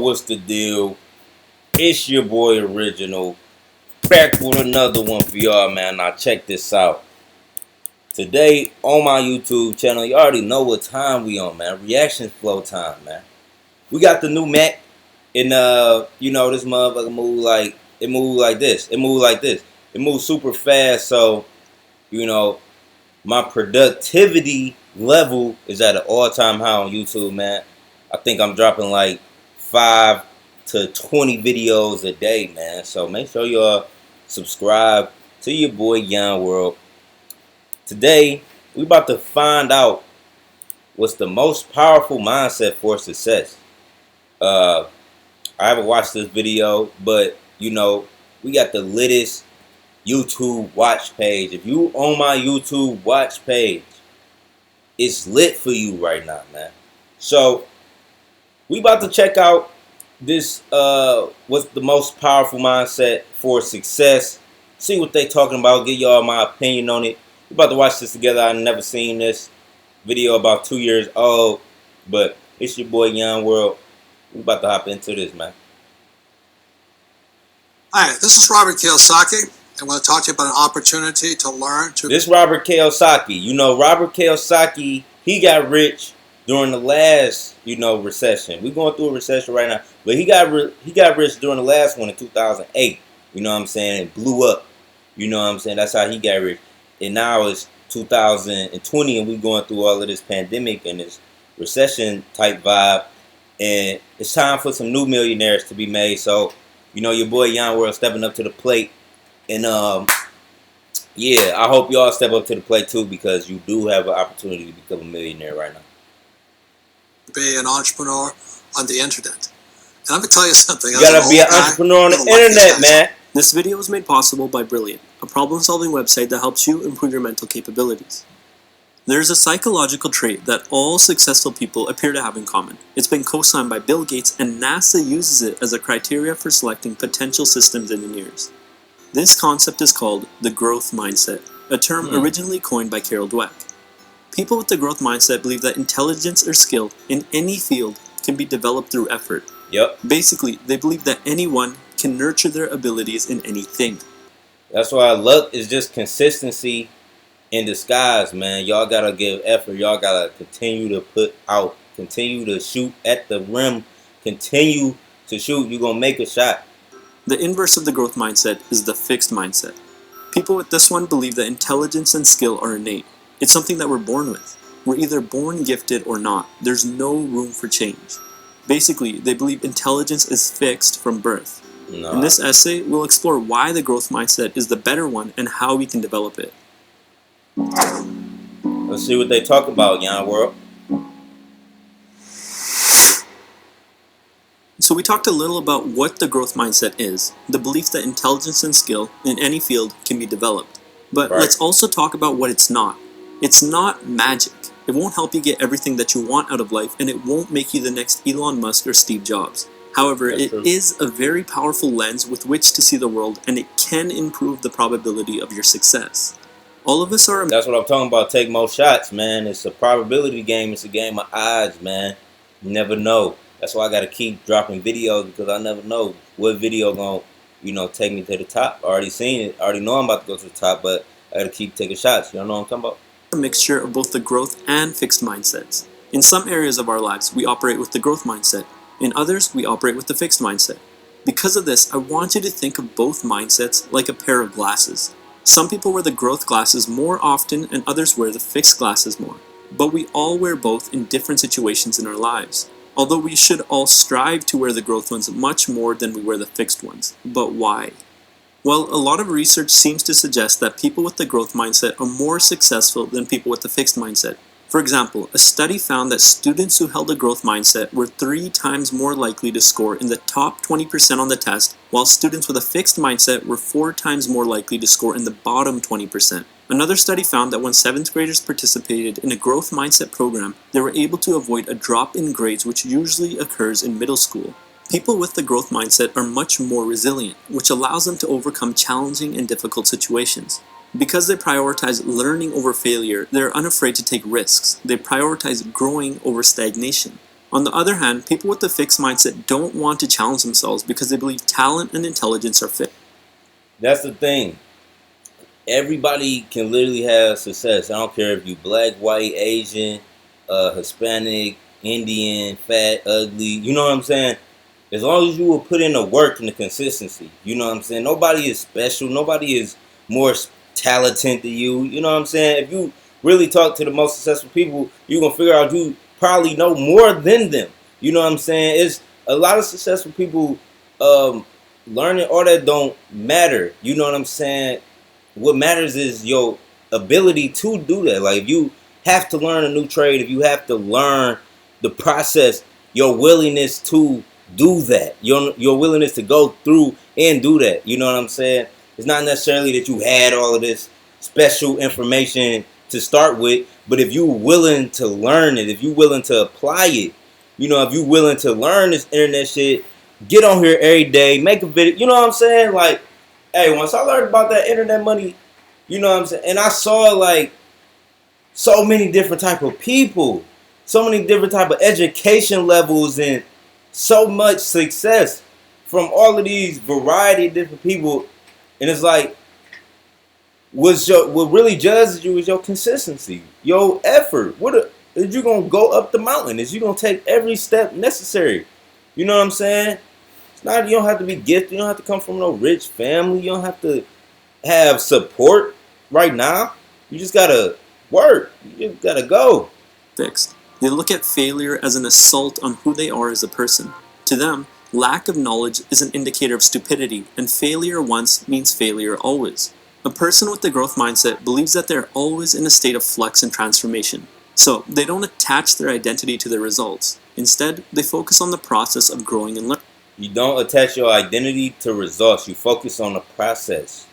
What's the deal? It's your boy Original, back with another one for y'all, man. Now check this out. Today on my YouTube channel, you already know what time we on, man. Reaction flow time, man. We got the new Mac, and this motherfucker move like this. It moves like this. It moves super fast, so my productivity level is at an all-time high on YouTube, man. I think I'm dropping like 5 to 20 videos a day, man. So make sure y'all subscribe to your boy YON WORLD. Today, we about to find out what's the most powerful mindset for success. I haven't watched this video, but we got the littest YouTube watch page. If you on my YouTube watch page, it's lit for you right now, man. So we about to check out this what's the most powerful mindset for success. See what they talking about, give y'all my opinion on it. We about to watch this together. I've never seen this video, about 2 years old, but it's your boy YON WORLD. We about to hop into this, man. Hi, this is Robert Kiyosaki. I want to talk to you about an opportunity to learn to... This Robert Kiyosaki. Robert Kiyosaki, he got rich during the last, recession. We're going through a recession right now, but he got rich during the last one in 2008. You know what I'm saying? It blew up. You know what I'm saying? That's how he got rich. And now it's 2020, and we're going through all of this pandemic and this recession type vibe. And it's time for some new millionaires to be made. So, your boy YON WORLD stepping up to the plate. And yeah, I hope y'all step up to the plate too, because you do have an opportunity to become a millionaire right now. Be an entrepreneur on the internet. And I'm going to tell you something. You gotta be an entrepreneur on the internet, man. This video was made possible by Brilliant, a problem-solving website that helps you improve your mental capabilities. There's a psychological trait that all successful people appear to have in common. It's been co-signed by Bill Gates, and NASA uses it as a criteria for selecting potential systems engineers. This concept is called the growth mindset, a term originally coined by Carol Dweck. People with the growth mindset believe that intelligence or skill in any field can be developed through effort. Yep. Basically, they believe that anyone can nurture their abilities in anything. That's why luck is just consistency in disguise, man. Y'all gotta give effort. Y'all gotta continue to put out, continue to shoot at the rim, continue to shoot. You're gonna make a shot. The inverse of the growth mindset is the fixed mindset. People with this one believe that intelligence and skill are innate. It's something that we're born with. We're either born gifted or not. There's no room for change. Basically, they believe intelligence is fixed from birth. No. In this essay, we'll explore why the growth mindset is the better one and how we can develop it. Let's see what they talk about, YON WORLD. So we talked a little about what the growth mindset is, the belief that intelligence and skill in any field can be developed. But let's also talk about what it's not. It's not magic. It won't help you get everything that you want out of life, and it won't make you the next Elon Musk or Steve Jobs. However, it is a very powerful lens with which to see the world, and it can improve the probability of your success. All of us are... That's what I'm talking about. Take more shots, man. It's a probability game. It's a game of odds, man. You never know. That's why I got to keep dropping videos, because I never know what video going to, take me to the top. I already seen it. I already know I'm about to go to the top, but I got to keep taking shots. You know what I'm talking about? A mixture of both the growth and fixed mindsets. In some areas of our lives, we operate with the growth mindset. In others, we operate with the fixed mindset. Because of this, I want you to think of both mindsets like a pair of glasses. Some people wear the growth glasses more often, and others wear the fixed glasses more. But we all wear both in different situations in our lives. Although we should all strive to wear the growth ones much more than we wear the fixed ones. But why? Well, a lot of research seems to suggest that people with the growth mindset are more successful than people with the fixed mindset. For example, a study found that students who held a growth mindset were 3 times more likely to score in the top 20% on the test, while students with a fixed mindset were 4 times more likely to score in the bottom 20%. Another study found that when 7th graders participated in a growth mindset program, they were able to avoid a drop in grades which usually occurs in middle school. People with the growth mindset are much more resilient, which allows them to overcome challenging and difficult situations. Because they prioritize learning over failure, they're unafraid to take risks. They prioritize growing over stagnation. On the other hand, people with the fixed mindset don't want to challenge themselves because they believe talent and intelligence are fixed. That's the thing. Everybody can literally have success. I don't care if you black, white, Asian, Hispanic, Indian, fat, ugly. You know what I'm saying? As long as you will put in the work and the consistency. You know what I'm saying? Nobody is special. Nobody is more talented than you. You know what I'm saying? If you really talk to the most successful people, you're going to figure out you probably know more than them. You know what I'm saying? It's a lot of successful people learning all that don't matter. You know what I'm saying? What matters is your ability to do that. Like if you have to learn a new trade, if you have to learn the process, your willingness to do that, your willingness to go through and do that. You know what I'm saying? It's not necessarily that you had all of this special information to start with, but if you're willing to learn it, if you're willing to apply it, you know, if you're willing to learn this internet shit, get on here every day, make a video. You know what I'm saying? Like, hey, once I learned about that internet money, you know what I'm saying, and I saw like so many different type of people, so many different type of education levels, and so much success from all of these variety of different people. And it's like, what really judges you is your consistency, your effort. Is you gonna go up the mountain? Is you gonna take every step necessary? You know what I'm saying? It's not, you don't have to be gifted. You don't have to come from no rich family. You don't have to have support right now. You just gotta work. You just gotta go. Fixed. They look at failure as an assault on who they are as a person. To them, lack of knowledge is an indicator of stupidity, and failure once means failure always. A person with the growth mindset believes that they're always in a state of flux and transformation. So they don't attach their identity to their results. Instead, they focus on the process of growing and learning. You don't attach your identity to results. You focus on the process.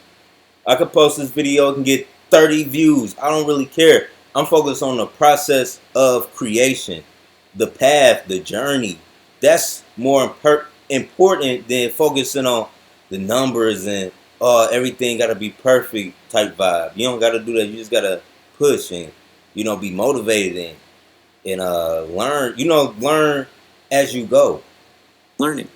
I could post this video and get 30 views. I don't really care. I'm focused on the process of creation, the path, the journey. That's more important than focusing on the numbers and everything got to be perfect type vibe. You don't got to do that. You just got to push and, you know, be motivated and learn. You know, learn as you go. Learning.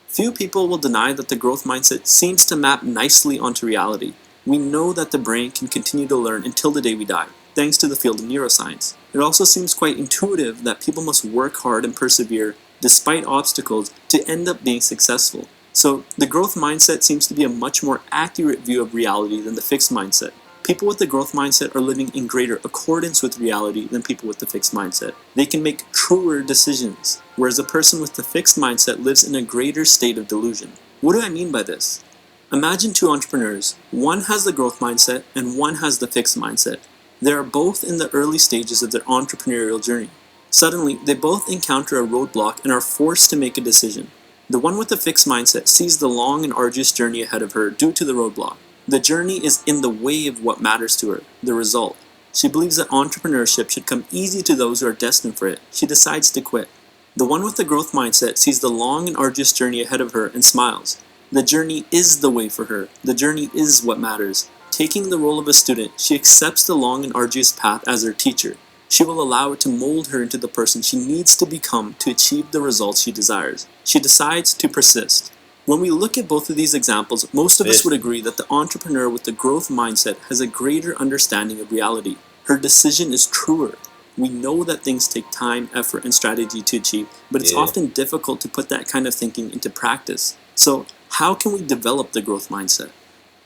Few people will deny that the growth mindset seems to map nicely onto reality. We know that the brain can continue to learn until the day we die, thanks to the field of neuroscience. It also seems quite intuitive that people must work hard and persevere despite obstacles to end up being successful. So the growth mindset seems to be a much more accurate view of reality than the fixed mindset. People with the growth mindset are living in greater accordance with reality than people with the fixed mindset. They can make truer decisions, whereas a person with the fixed mindset lives in a greater state of delusion. What do I mean by this? Imagine two entrepreneurs. One has the growth mindset and one has the fixed mindset. They are both in the early stages of their entrepreneurial journey. Suddenly, they both encounter a roadblock and are forced to make a decision. The one with the fixed mindset sees the long and arduous journey ahead of her due to the roadblock. The journey is in the way of what matters to her, the result. She believes that entrepreneurship should come easy to those who are destined for it. She decides to quit. The one with the growth mindset sees the long and arduous journey ahead of her and smiles. The journey is the way for her. The journey is what matters. Taking the role of a student, she accepts the long and arduous path as her teacher. She will allow it to mold her into the person she needs to become to achieve the results she desires. She decides to persist. When we look at both of these examples, most of us would agree that the entrepreneur with the growth mindset has a greater understanding of reality. Her decision is truer. We know that things take time, effort, and strategy to achieve, but it's often difficult to put that kind of thinking into practice. So, how can we develop the growth mindset?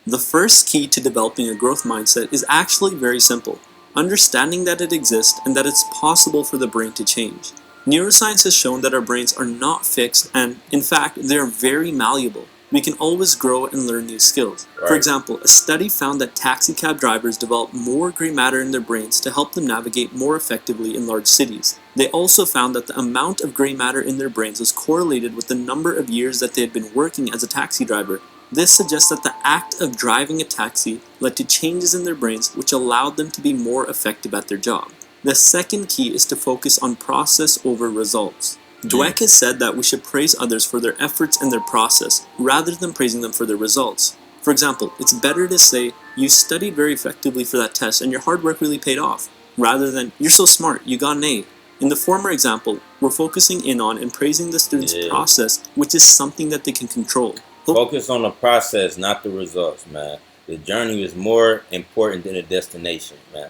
The first key to developing a growth mindset is actually very simple. Understanding that it exists and that it's possible for the brain to change. Neuroscience has shown that our brains are not fixed and, in fact, they are very malleable. We can always grow and learn new skills. For example, a study found that taxi cab drivers develop more gray matter in their brains to help them navigate more effectively in large cities. They also found that the amount of gray matter in their brains was correlated with the number of years that they had been working as a taxi driver. This suggests that the act of driving a taxi led to changes in their brains which allowed them to be more effective at their job. The second key is to focus on process over results. Dweck has said that we should praise others for their efforts and their process, rather than praising them for their results. For example, it's better to say, you studied very effectively for that test and your hard work really paid off, rather than, you're so smart, you got an A. In the former example, we're focusing in on and praising the student's process, which is something that they can control. Focus on the process, not the results, man. The journey is more important than the destination, man.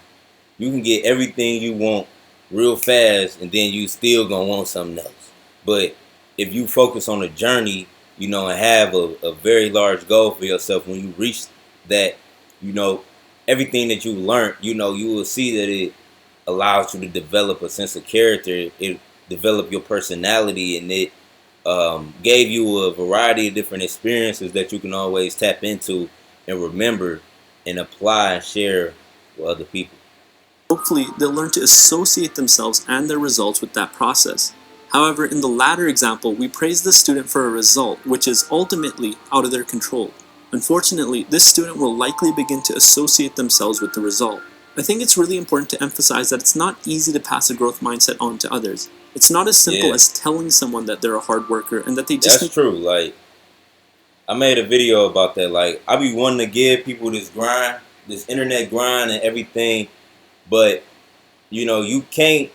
You can get everything you want real fast, and then you still gonna want something else. But if you focus on the journey, and have a very large goal for yourself, when you reach that, everything that you learned, you will see that it allows you to develop a sense of character. It develop your personality, and it gave you a variety of different experiences that you can always tap into and remember and apply and share with other people. Hopefully, they'll learn to associate themselves and their results with that process. However, in the latter example, we praise the student for a result which is ultimately out of their control. Unfortunately, this student will likely begin to associate themselves with the result. I think it's really important to emphasize that it's not easy to pass a growth mindset on to others. It's not as simple as telling someone that they're a hard worker and that they just... That's true. Like, I made a video about that. Like, I be wanting to give people this grind, this internet grind and everything, but, you can't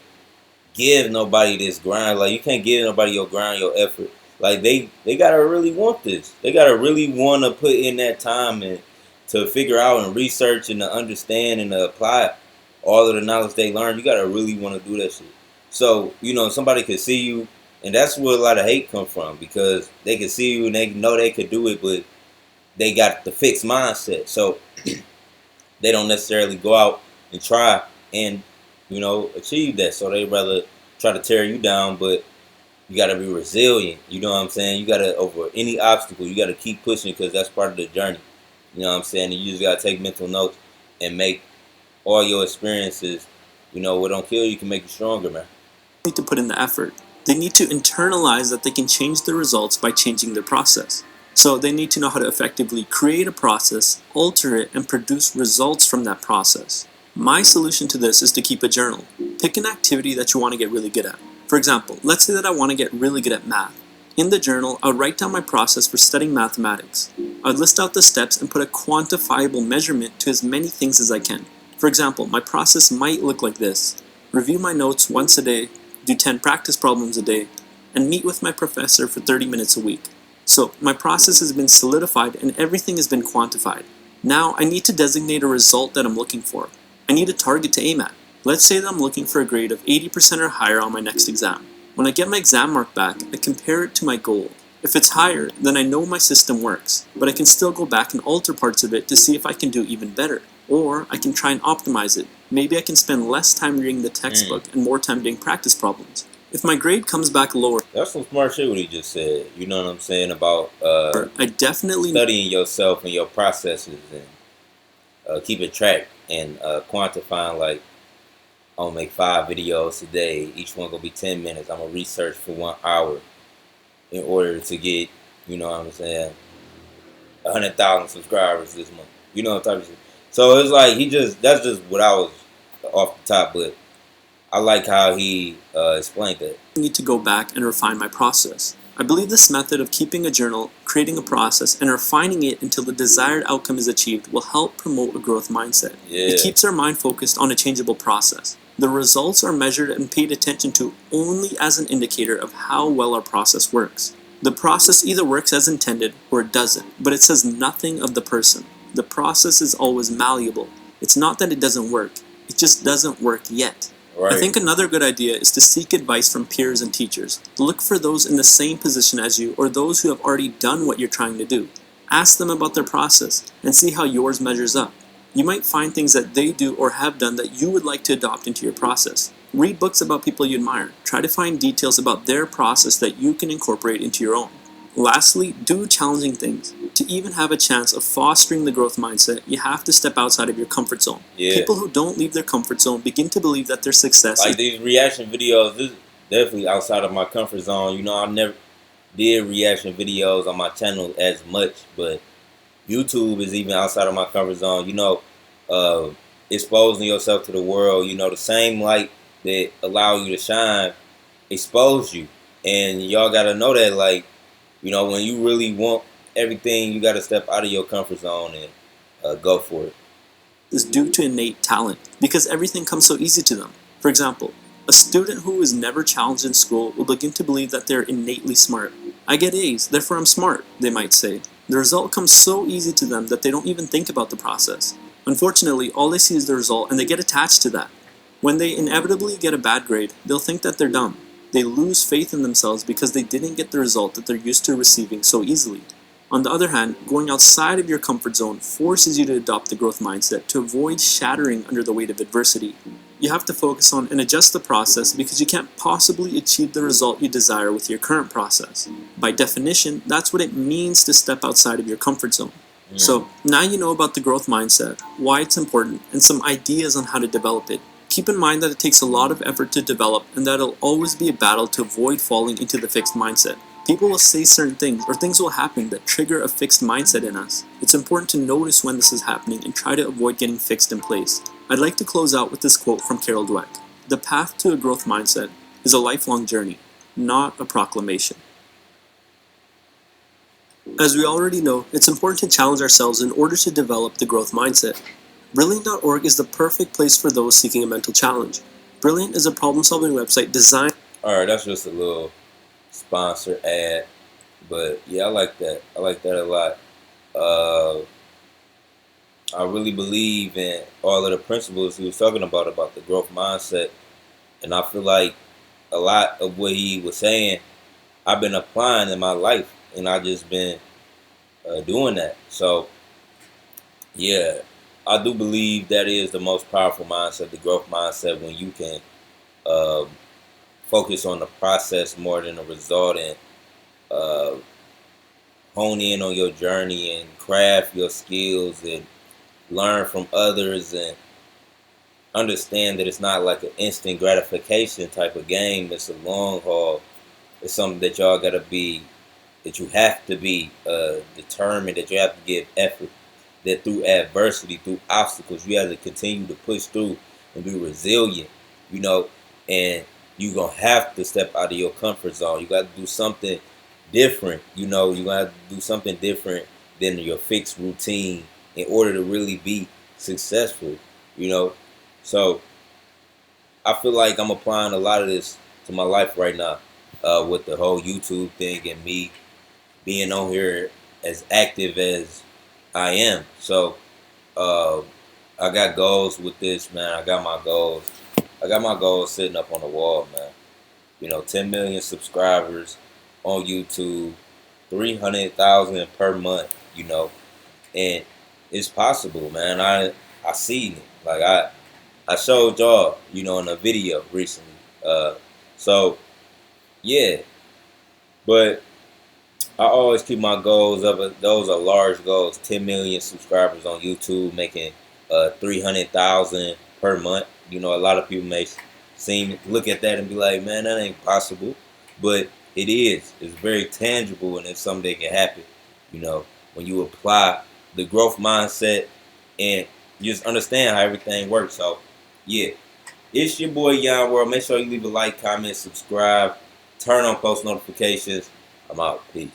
give nobody this grind. Like, you can't give nobody your grind, your effort. Like, they gotta really want this. They gotta really want to put in that time and to figure out and research and to understand and to apply all of the knowledge they learn. You gotta really want to do that shit. So, somebody could see you, and that's where a lot of hate come from, because they can see you and they know they could do it, but they got the fixed mindset. So they don't necessarily go out and try and, achieve that. So they rather try to tear you down, but you got to be resilient. You know what I'm saying? You got to, over any obstacle, you got to keep pushing, because that's part of the journey. You know what I'm saying? And you just got to take mental notes and make all your experiences, what don't kill you can make you stronger, man. Need to put in the effort. They need to internalize that they can change their results by changing their process. So they need to know how to effectively create a process, alter it, and produce results from that process. My solution to this is to keep a journal. Pick an activity that you want to get really good at. For example, let's say that I want to get really good at math. In the journal, I would write down my process for studying mathematics. I would list out the steps and put a quantifiable measurement to as many things as I can. For example, my process might look like this: review my notes once a day, do 10 practice problems a day, and meet with my professor for 30 minutes a week. So my process has been solidified and everything has been quantified. Now I need to designate a result that I'm looking for. I need a target to aim at. Let's say that I'm looking for a grade of 80% or higher on my next exam. When I get my exam mark back, I compare it to my goal. If it's higher, then I know my system works, but I can still go back and alter parts of it to see if I can do even better. Or I can try and optimize it. Maybe I can spend less time reading the textbook and more time doing practice problems. If my grade comes back lower... That's some smart shit what he just said. You know what I'm saying? About I definitely studying yourself and your processes and keeping track and quantifying, like, I'm going to make 5 videos today. Each one going to be 10 minutes. I'm going to research for 1 hour in order to get, you know what I'm saying, 100,000 subscribers this month. You know what type of shit. So it's like that's just what I was off the top, but I like how he explained that. I need to go back and refine my process. I believe this method of keeping a journal, creating a process, and refining it until the desired outcome is achieved will help promote a growth mindset. It keeps our mind focused on a changeable process. The results are measured and paid attention to only as an indicator of how well our process works. The process either works as intended or it doesn't, but it says nothing of the person. The process is always malleable. It's not that it doesn't work, it just doesn't work yet. Right. I think another good idea is to seek advice from peers and teachers. Look for those in the same position as you or those who have already done what you're trying to do. Ask them about their process and see how yours measures up. You might find things that they do or have done that you would like to adopt into your process. Read books about people you admire. Try to find details about their process that you can incorporate into your own. Lastly, do challenging things. To even have a chance of fostering the growth mindset, you have to step outside of your comfort zone. People who don't leave their comfort zone begin to believe that their success like these reaction videos, this is definitely outside of my comfort zone. You know, I never did reaction videos on my channel as much, but YouTube is even outside of my comfort zone. You know, exposing yourself to the world, you know, the same light that allow you to shine, expose you. And y'all got to know that, like, you know, when you really want everything, you got to step out of your comfort zone and go for it. Is due to innate talent, because everything comes so easy to them. For example, A student who is never challenged in school will begin to believe that they're innately smart. I get A's, therefore I'm smart, they might say. The result comes so easy to them that they don't even think about the process. Unfortunately, all they see is the result and they get attached to that. When they inevitably get a bad grade, they'll think that they're dumb. They lose faith in themselves because they didn't get the result that they're used to receiving so easily. On the other hand, going outside of your comfort zone forces you to adopt the growth mindset to avoid shattering under the weight of adversity. You have to focus on and adjust the process because you can't possibly achieve the result you desire with your current process. By definition, that's what it means to step outside of your comfort zone. So now you know about the growth mindset, why it's important, and some ideas on how to develop it. Keep in mind that it takes a lot of effort to develop and that it'll always be a battle to avoid falling into the fixed mindset. People will say certain things or things will happen that trigger a fixed mindset in us. It's important to notice when this is happening and try to avoid getting fixed in place. I'd like to close out with this quote from Carol Dweck. The path to a growth mindset is a lifelong journey, not a proclamation. As we already know, it's important to challenge ourselves in order to develop the growth mindset. Brilliant.org is the perfect place for those seeking a mental challenge. Brilliant is a problem-solving website designed... Alright, that's just a little sponsor ad. But yeah, I like that. I like that a lot. I really believe in all of the principles he was talking about the growth mindset. And I feel like a lot of what he was saying, I've been applying in my life. And I just been doing that. So, yeah, I do believe that is the most powerful mindset, the growth mindset, when you can focus on the process more than the result and hone in on your journey and craft your skills and learn from others and understand that it's not like an instant gratification type of game. It's a long haul. It's something that y'all gotta be, that you have to be determined, that you have to give effort, that through adversity, through obstacles, you have to continue to push through and be resilient, you know, and you're going to have to step out of your comfort zone. You got to do something different, you know, you got to do something different than your fixed routine in order to really be successful, you know. So I feel like I'm applying a lot of this to my life right now with the whole YouTube thing and me being on here as active as I am. So I got goals with this, man. I got my goals. I got my goals sitting up on the wall, man. You know, 10 million subscribers on YouTube, 300,000 per month, you know. And it's possible, man. I seen it. Like I showed y'all, you know, in a video recently. So yeah. But I always keep my goals up. Those are large goals. 10 million subscribers on YouTube, making 300,000 per month. You know, a lot of people may look at that and be like, man, that ain't possible. But it is. It's very tangible, and it's something that can happen. You know, when you apply the growth mindset and you just understand how everything works. So, yeah. It's your boy, Yon World. Make sure you leave a like, comment, subscribe, turn on post notifications. I'm out. Peace.